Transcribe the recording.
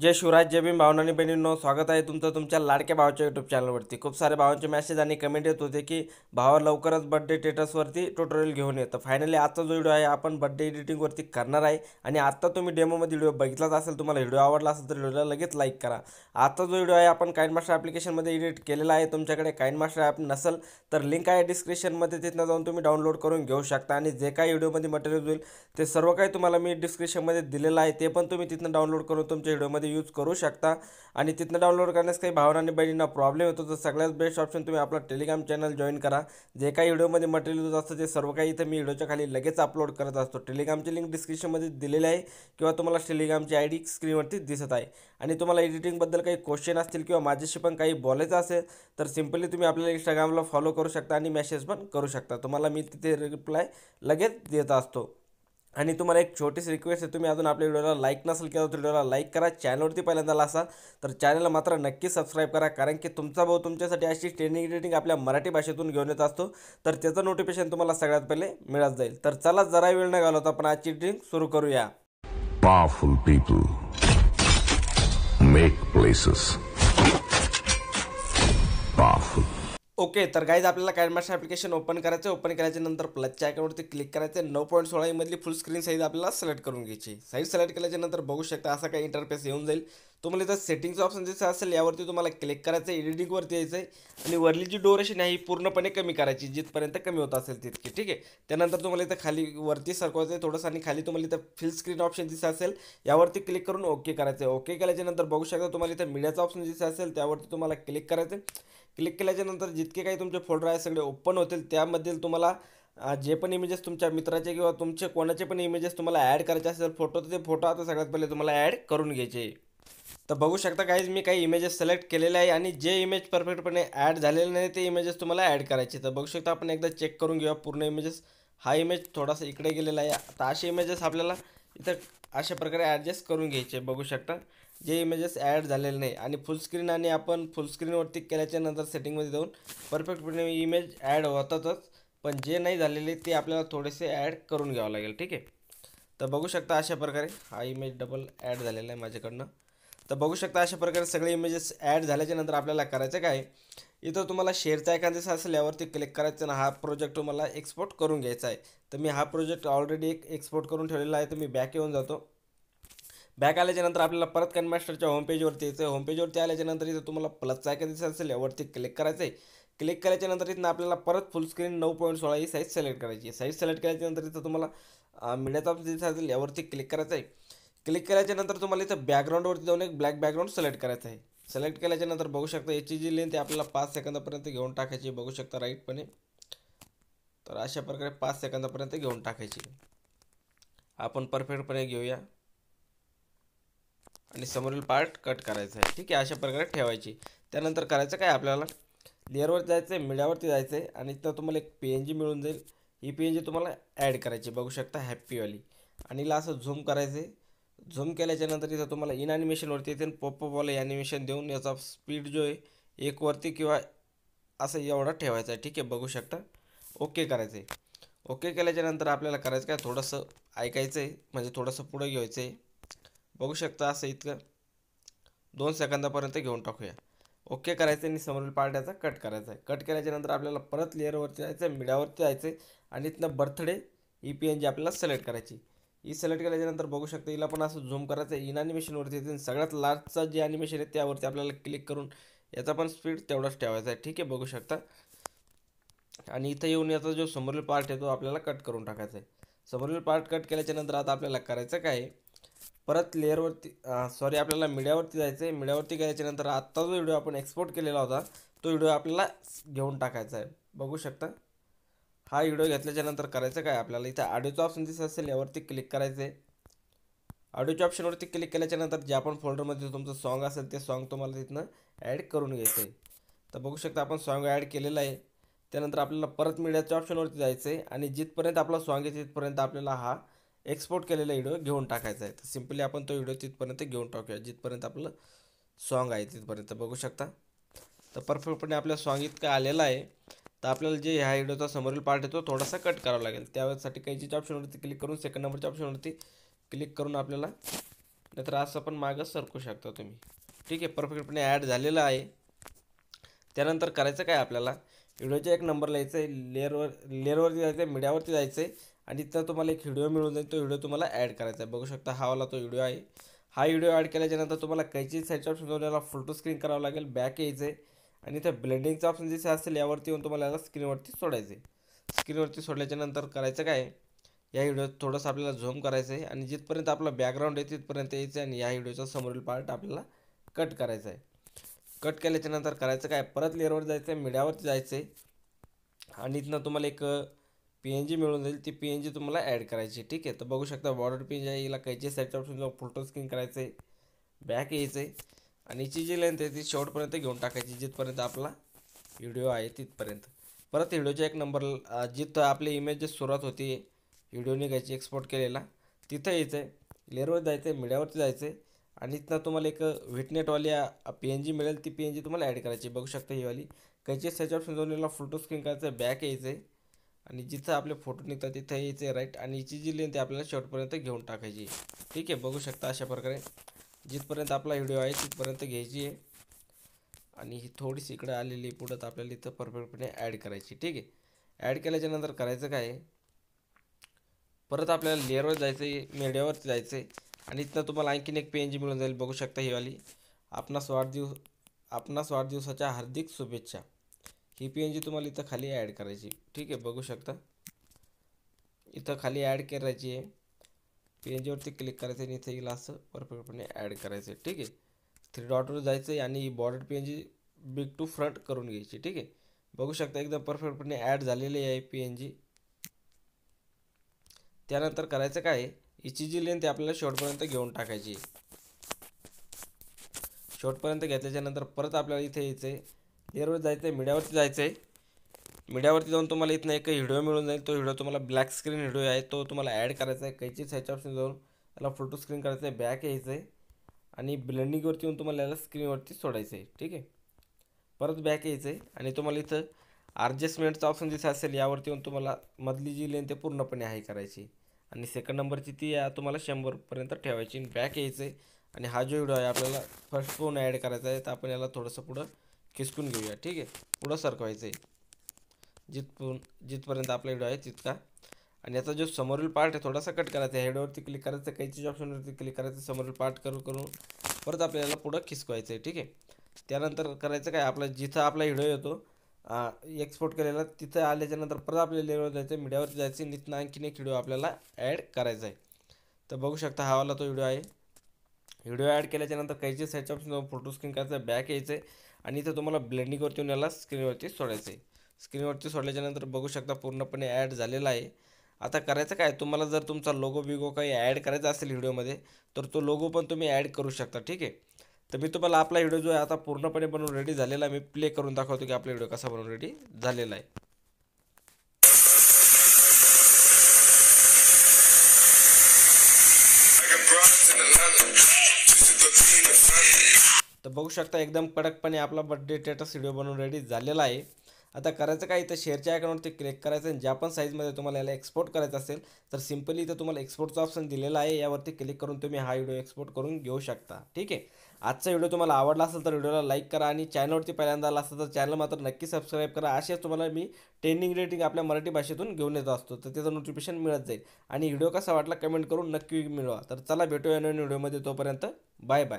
जय शिवराज, जय भीम. भावना आणि बहिणींनो, स्वागत आहे तुमचं तुमच्या लाडक्या भावाच्या यूट्यूब चॅनलवरती. खूप सारे भावांचे मेसेज आणि कमेंट येत होते की भावा लवकरच बर्थडे स्टेटसवरती ट्युटोरियल घेऊन येतं. फायनली आजचा जो व्हिडिओ आहे आपण बर्थडे एडिटिंगवरती करणार आहे. आणि आत्ता तुम्ही डेमोमध्ये व्हिडिओ बघितलाच असेल, तुम्हाला व्हिडिओ आवडला असेल तर व्हिडिओला लगेच लाईक करा. आजचा जो व्हिडिओ आहे आपण काइनमास्टर ॲप्लिकेशनमध्ये एडिट केलेला आहे. तुमच्याकडे काइनमास्टर ॲप नसेल तर लिंक आहे डिस्क्रिप्शनमध्ये, तिथनं जाऊन तुम्ही डाउनलोड करून घेऊ शकता. आणि जे काही व्हिडिओमध्ये मटेरियल होईल ते सर्व काही तुम्हाला मी डिस्क्रिप्शनमध्ये दिलेलं आहे, ते पण तुम्ही तिथनं डाउनलोड करून तुमच्या व्हिडिओमध्ये यूज करू शकता. आणि तिथनं डाउनलोड करण्यास काही भावना आणि बहिणींना प्रॉब्लेम होतो तर सगळ्यात बेस्ट ऑप्शन तुम्ही आपला टेलिग्राम चॅनल जॉईन करा. जे काही व्हिडिओमध्ये मटेरियल होत असतं ते सर्व काही इथं मी व्हिडिओच्या खाली लगेच अपलोड करत असतो. टेलिग्रामची लिंक डिस्क्रिप्शनमध्ये दिलेली आहे किंवा तुम्हाला टेलिग्रामची ID स्क्रीनवरती दिसत आहे. आणि तुम्हाला एडिटिंगबद्दल काही क्वेश्चन असतील किंवा माझ्याशी पण काही बोलायचं असेल तर सिम्पली तुम्ही आपल्याला इंस्टाग्रामला फॉलो करू शकता आणि मेसेज पण करू शकता. तुम्हाला मी तिथे रिप्लाय लगेच देत असतो. आणि तुम्हाला एक छोटीशी रिक्वेस्ट आहे, तुम्ही अजून आपल्या व्हिडिओला लाईक नसेल केलं तर व्हिडिओला लाईक करा. चॅनलवरती पहिल्यांदा आला असाल तर चॅनलला मात्र नक्की सबस्क्राईब करा, कारण की तुमचा भाऊ तुमच्यासाठी अशी ट्रेनिंग एडिटिंग आपल्या मराठी भाषेतून घेऊन येत असतो, तर त्याचं नोटिफिकेशन तुम्हाला सगळ्यात पहिले मिळत जाईल. तर चला जरा वेळ न घालवता आपण आजची एडिटिंग सुरू करूया. Powerful people make places powerful. Okay, तर गाईज आपल्याला काइनमास्टर ॲप्लिकेशन ओपन करायचं. ओपन केल्याच्या नंतर प्लसच्या आयकॉनवरती क्लिक करायचं. 9.16 मधली फुल स्क्रीन साईज आपल्याला सिलेक्ट करून घ्यायची. साईज सिलेक्ट केल्याच्या नंतर बघू शकता असा काही इंटरफेस येऊन जाईल. तुम्हाला इथं सेटिंगचं ऑप्शन दिसत असेल, यावरती तुम्हाला क्लिक करायचं आहे. एडिटिंगवरती यायचं आहे आणि वरली जी ड्युरेशन आहे ही पूर्णपणे कमी करायची, जिथपर्यंत कमी होत असेल तितकी. ठीक आहे. त्यानंतर तुम्हाला इथं खाली वरती सरकवायचं आहे थोडंसं आणि खाली तुम्हाला इथं फिल स्क्रीन ऑप्शन दिसत असेल, यावरती क्लिक करून ओके करायचं आहे. ओके केल्याच्या नंतर बघू शकता तुम्हाला इथं मीडियाचा ऑप्शन दिसत असेल, त्यावरती तुम्हाला क्लिक करायचं आहे. क्लिक केल्याच्या नंतर जितके काही तुमचे फोल्डर आहे सगळे ओपन होतील. त्यामधील तुम्हाला जे पण इमेजेस तुमच्या मित्राचे किंवा तुमचे कोणाचे पण इमेजेस तुम्हाला ॲड करायचे असेल फोटो, तर ते फोटो आता सगळ्यात पहिले तुम्हाला ॲड करून घ्यायचे. तर बघू शकता काहीच मी काही इमेजेस सिलेक्ट केलेले आहे आणि जे इमेज परफेक्टपणे ॲड झालेले नाही ते इमेजेस तुम्हाला ॲड करायचे. तर बघू शकता आपण एकदा चेक करून घेऊया पूर्ण इमेजेस. हा इमेज थोडासा इकडे गेलेला आहे. आता असे इमेजेस आपल्याला इथं अशा प्रकारे ॲडजस्ट करून घ्यायचे. बघू शकता जे इमेजेस ॲड झालेले नाही आणि फुल स्क्रीन, आणि आपण फुल स्क्रीनवरती केल्याच्या नंतर सेटिंगमध्ये जाऊन परफेक्टपणे इमेज ॲड होतातच, पण जे नाही झालेले ते आपल्याला थोडेसे ॲड करून घ्यावं लागेल. ठीक आहे. तर बघू शकता अशा प्रकारे हा इमेज डबल ॲड झालेला आहे माझ्याकडनं. तर बघू शकता अशा प्रकारे सगळे इमेजेस ॲड झाल्याच्या नंतर आपल्याला करायचं काय, इथं तुम्हाला शेअरचा आयकॉन दिसत असेल, यावरती क्लिक करायचं आणि हा प्रोजेक्ट तुम्हाला एक्सपोर्ट करून घ्यायचा आहे. तर मी हा प्रोजेक्ट ऑलरेडी एक्सपोर्ट करून ठेवलेला आहे. तर मी बॅक येऊन जातो. बॅक आल्याच्या नंतर आपल्याला परत काइनमास्टरच्या होमपेजवरती यायचं आहे. होमपेजवरती आल्याच्या नंतर इथं तुम्हाला प्लसचा आयकॉन दिसत असेल, यावरती क्लिक करायचं आहे. क्लिक केल्याच्या नंतर इथं आपल्याला परत फुल स्क्रीन 9.16 ही साईज सिलेक्ट करायची. साईज सिलेक्ट केल्याच्या नंतर इथं तुम्हाला मीडियाचा ऑप्शन दिसत असेल, यावरती क्लिक करायचं आहे. क्लिक केल्याच्या नंतर तुम्हाला इथं बॅकग्राऊंडवरती जाऊन एक ब्लॅक बॅकग्राऊंड सिलेक्ट करायचं आहे. सिलेक्ट केल्याच्या नंतर बघू शकता याची जी लेंथ आहे आपल्याला 5 सेकंदापर्यंत घेऊन टाकायची. बघू शकता राईटपणे. तर अशा प्रकारे 5 सेकंदापर्यंत घेऊन टाकायची. आपण परफेक्टपणे घेऊया आणि समोरील पार्ट कट करायचा आहे. ठीक आहे. अशा प्रकारे ठेवायची. त्यानंतर करायचं काय, आपल्याला लेअरवरती जायचं आहे, मीडियावरती जायचं आहे आणि इथं तुम्हाला एक PNG मिळून जाईल. ही PNG तुम्हाला ॲड करायची. बघू शकता हॅप्पीवाली. आणि हिला असं झूम करायचं आहे. झूम केल्याच्या नंतर इथं तुम्हाला इन ॲनिमेशनवरती येते पॉपअपवाला ॲनिमेशन देऊन याचा स्पीड जो आहे 1 वरती किंवा असं एवढा ठेवायचा आहे. ठीक आहे. बघू शकता. ओके करायचं आहे. ओके केल्याच्या नंतर आपल्याला करायचं काय, थोडंसं ऐकायचं आहे, म्हणजे थोडंसं पुढं घ्यायचं आहे. बघू शकता असं इतकं 2 सेकंदापर्यंत घेऊन टाकूया. ओके करायचं आणि समोरील पार्ट याचा कट करायचा आहे. कट केल्याच्या नंतर आपल्याला परत लेअरवरती जायचं आहे, मीडियावरती जायचं आहे आणि इथनं बर्थडे ही PNG आपल्याला सिलेक्ट करायची. ही सिलेक्ट केल्याच्या नंतर बघू शकता हिला पण असं झूम करायचं आहे. इन ॲनिमेशनवरती येते, सगळ्यात लास्टचा जे ॲनिमेशन आहे त्यावरती आपल्याला क्लिक करून याचा पण स्पीड तेवढाच ठेवायचा आहे. ठीक आहे. बघू शकता. आणि इथं येऊन याचा जो समोरील पार्ट आहे तो आपल्याला कट करून टाकायचा आहे. समोरील पार्ट कट केल्याच्या नंतर आता आपल्याला करायचं काय, परत लेअरवरती सॉरी आपल्याला मीडियावरती जायचं आहे. मीडियावरती गेल्याच्या नंतर आत्ता जो व्हिडिओ आपण एक्सपोर्ट केलेला होता तो व्हिडिओ आपल्याला घेऊन टाकायचा आहे. बघू शकता. हा व्हिडिओ घेतल्याच्या नंतर करायचं काय, आपल्याला इथं ऑडिओचा ऑप्शन दिसत असेल, यावरती क्लिक करायचं आहे. ऑडिओच्या ऑप्शनवरती क्लिक केल्याच्या नंतर जे आपण फोल्डरमध्ये तुमचं सॉन्ग असेल ते सॉन्ग तुम्हाला तिथनं ॲड करून घ्यायचं आहे. तर बघू शकता आपण सॉन्ग ॲड केलेलं आहे. त्यानंतर आपल्याला परत मीडियाच्या ऑप्शनवरती जायचं आहे आणि जिथपर्यंत आपला सॉन्ग आहे तिथपर्यंत आपल्याला हा एक्सपोर्ट केलेला व्हिडिओ घेऊन टाकायचा आहे. तर सिम्पली आपण तो व्हिडिओ तिथपर्यंत घेऊन टाकूया जिथपर्यंत आपलं सॉन्ग आहे तिथपर्यंत. बघू शकता. तर परफेक्टपणे आपल्या सॉन्ग इतकं आलेलं आहे. तर आपल्याला जे ह्या व्हिडिओचा समोरील पार्ट आहे तो थोडासा कट करावा लागेल. त्यासाठी कैचीच्या ऑप्शनवरती क्लिक करून सेकंड नंबरच्या ऑप्शनवरती क्लिक करून आपल्याला नाहीतर असं पण मागं सरकू शकता तुम्ही. ठीक आहे, परफेक्टपणे ॲड झालेलं आहे. त्यानंतर करायचं काय आपल्याला, व्हिडिओच्या एक नंबरला यायचं आहे, लेअरवरती जायचं आहे, मीडियावरती जायचं आहे आणि तिथं तुम्हाला एक व्हिडिओ मिळून जाईल. तो व्हिडिओ तुम्हाला ॲड करायचा आहे. बघू शकता हा वाला तो व्हिडिओ आहे. हा व्हिडिओ ॲड केल्याच्यानंतर तुम्हाला कैची साईडच्या ऑप्शन याला फुल टू स्क्रीन करावं लागेल. बॅक यायचं आहे आणि इथं ब्लेंडिंगचा ऑप्शन जसे असेल यावरती येऊन तुम्हाला याला स्क्रीनवरती सोडायचं आहे. स्क्रीनवरती सोडल्याच्यानंतर करायचं काय, या व्हिडिओत थोडंसं आपल्याला झूम करायचं आहे आणि जिथपर्यंत आपला बॅकग्राऊंड आहे तिथपर्यंत यायचं आहे आणि या व्हिडिओचा समोरील पार्ट आपल्याला कट करायचा आहे. कट केल्याच्यानंतर करायचं काय, परत लेअरवर जायचं आहे, मीडियावरती जायचं आहे आणि इथनं तुम्हाला एक PNG मिळून जाईल. ती PNG तुम्हाला ॲड करायची. ठीक आहे, तर बघू शकता बॉर्डर PNG आहे. हिला कैची साईडच्या ऑप्शन फोटो स्क्रीन करायचं आहे, बॅक यायचं आहे आणि हिची जी लेंथ आहे ती शेवटपर्यंत घेऊन टाकायची, जिथपर्यंत आपला व्हिडिओ आहे तिथपर्यंत. परत व्हिडिओच्या एक नंबर जिथं आपली इमेज सुरुवात होती व्हिडिओ निघायची एक्सपोर्ट केलेला, तिथं यायचं आहे, लेअरवर जायचं आहे, मीडियावरती जायचं आहे आणि इथनं तुम्हाला एक व्हिटनेटवाली PNG मिळेल. ती PNG तुम्हाला ॲड करायची. बघू शकता ही वाली कैची साईडच्या ऑप्शन जाऊन याला फोटो स्क्रीन करायचं आहे, बॅक यायचं आहे आणि जिथं आपले फोटो निघतात तिथं यायचं आहे राईट आणि हिची जी लेंथ आहे आपल्याला शेवटपर्यंत घेऊन टाकायची. ठीक आहे, बघू शकता अशा प्रकारे जिथपर्यंत आपला व्हिडिओ आहे तिथपर्यंत घ्यायची आहे आणि ही थोडीशी इकडे आलेली पुढं आपल्याला इथं परफेक्टपणे ॲड करायची. ठीक आहे, ॲड केल्याच्यानंतर करायचं काय, परत आपल्याला लेअरवर जायचं आहे, मीडियावरती जायचं आहे आणि इथनं तुम्हाला आणखीन एक PNG मिळून जाईल. बघू शकता ही वाली आपणास वाढदिवसाच्या हार्दिक शुभेच्छा. ही PNG तुम्हाला इथं खाली ॲड करायची. ठीक आहे, बघू शकता इथं खाली ॲड करायची आहे. PNGवरती क्लिक करायचं आणि इथं येईल असं परफेक्टपणे ॲड करायचं आहे. ठीक आहे, 3 डॉटवर जायचं आहे आणि ही border PNG bring to front करून घ्यायची. ठीक आहे, बघू शकता एकदम परफेक्टपणे ॲड झालेली आहे PNG. त्यानंतर करायचं काय, हिची जी लेंथ आहे आपल्याला शेवटपर्यंत घेऊन टाकायची. शेवटपर्यंत घेतल्याच्यानंतर परत आपल्याला इथे यायचं आहे, लेअरवर जायचं आहे, मीडियावरती जायचं आहे. मीडियावरती जाऊन तुम्हाला इथनं एक व्हिडिओ मिळून जाईल. तो व्हिडिओ तुम्हाला ब्लॅक स्क्रीन व्हिडिओ आहे, तो तुम्हाला ॲड करायचा आहे. कैची साईडच्या ऑप्शन जाऊन याला फोटो स्क्रीन करायचं आहे, बॅक यायचं आहे आणि ब्लेंडिंगवरती येऊन तुम्हाला याला स्क्रीनवरती सोडायचं आहे. ठीक आहे, परत बॅक यायचं आहे आणि तुम्हाला इथं ॲडजस्टमेंटचा ऑप्शन जिथे असेल यावरती येऊन तुम्हाला मधली जी लेंथ आहे पूर्णपणे हाय करायची आणि सेकंड नंबरची ती तुम्हाला 100पर्यंत ठेवायची. बॅक यायचं आहे आणि हा जो व्हिडिओ आहे आपल्याला फर्स्ट फोन ॲड करायचा आहे, तर आपण याला थोडंसं पुढं खिसकून घेऊया. ठीक आहे, पुढं सरकवायचं आहे जिथपर्यंत आपला व्हिडिओ आहे तितका आणि याचा जो समोरील पार्ट आहे थोडासा कट करायचा आहे. हेडवरती क्लिक करायचं, कैची ऑप्शनवरती क्लिक करायचं, समोरील पार्ट करून परत आपल्याला पुढं खिसकवायचं आहे. ठीक आहे, त्यानंतर करायचं काय, आपला जिथं आपला व्हिडिओ येतो एक्सपोर्ट केलेला तिथं आल्याच्यानंतर परत आपल्या लेवलवर जायचं, मीडियावरती जायचं, तिथनं आणखीन एक व्हिडिओ आपल्याला ॲड करायचा आहे. तर बघू शकता हा वाला तो व्हिडिओ आहे. व्हिडिओ ॲड केल्याच्यानंतर कैची साईडच्या ऑप्शन फोटो स्क्रीन करायचं, बॅक यायचं आहे आणि इथं तुम्हाला ब्लेंडिंगवरती येऊन याला स्क्रीनवरती सोडायचं आहे. स्क्रीनवरती सोडल्याच्यानंतर बघू शकता पूर्णपणे ॲड झालेला आहे. आता करायचं काय, तुम्हाला जर तुमचा लोगो बिगो काही ॲड करायचा असेल व्हिडिओमध्ये तर तो लोगो पण तुम्ही ॲड करू शकता. ठीक आहे, तर मी तुम्हाला आपला व्हिडिओ जो आहे आता पूर्णपणे बनवून रेडी झालेला आहे. मी प्ले करून दाखवतो की आपला व्हिडिओ कसा बनवून रेडी झालेला आहे. तर बघू शकता एकदम कडकपणे आपला बर्थडे स्टेटस व्हिडिओ बनवून रेडी झालेला आहे. आता करायचं काय, इथं शेअरच्या आयकॉनवरती क्लिक करायचं आणि ज्या पण साईजमध्ये तुम्हाला याला एक्सपोर्ट करायचं असेल तर सिम्पली इथं तुम्हाला एक्सपोर्टचा ऑप्शन दिलेला आहे, यावरती क्लिक करून तुम्ही हा व्हिडिओ एक्सपोर्ट करून घेऊ शकता. ठीक आहे, आजचा व्हिडिओ तुम्हाला आवडला असेल तर व्हिडिओला लाईक करा आणि चॅनलवरती पहिल्यांदा आला असेल तर चॅनल मात्र नक्की सबस्क्राईब करा. असेच तुम्हाला मी ट्रेंडिंग रेटिंग आपल्या मराठी भाषेतून घेऊन येत असतो, तर त्याचं नोटिफिकेशन मिळत जाईल आणि व्हिडिओ कसा वाटला कमेंट करून नक्की मिळवा. तर चला भेटूया नवीन व्हिडिओमध्ये, तोपर्यंत बाय बाय.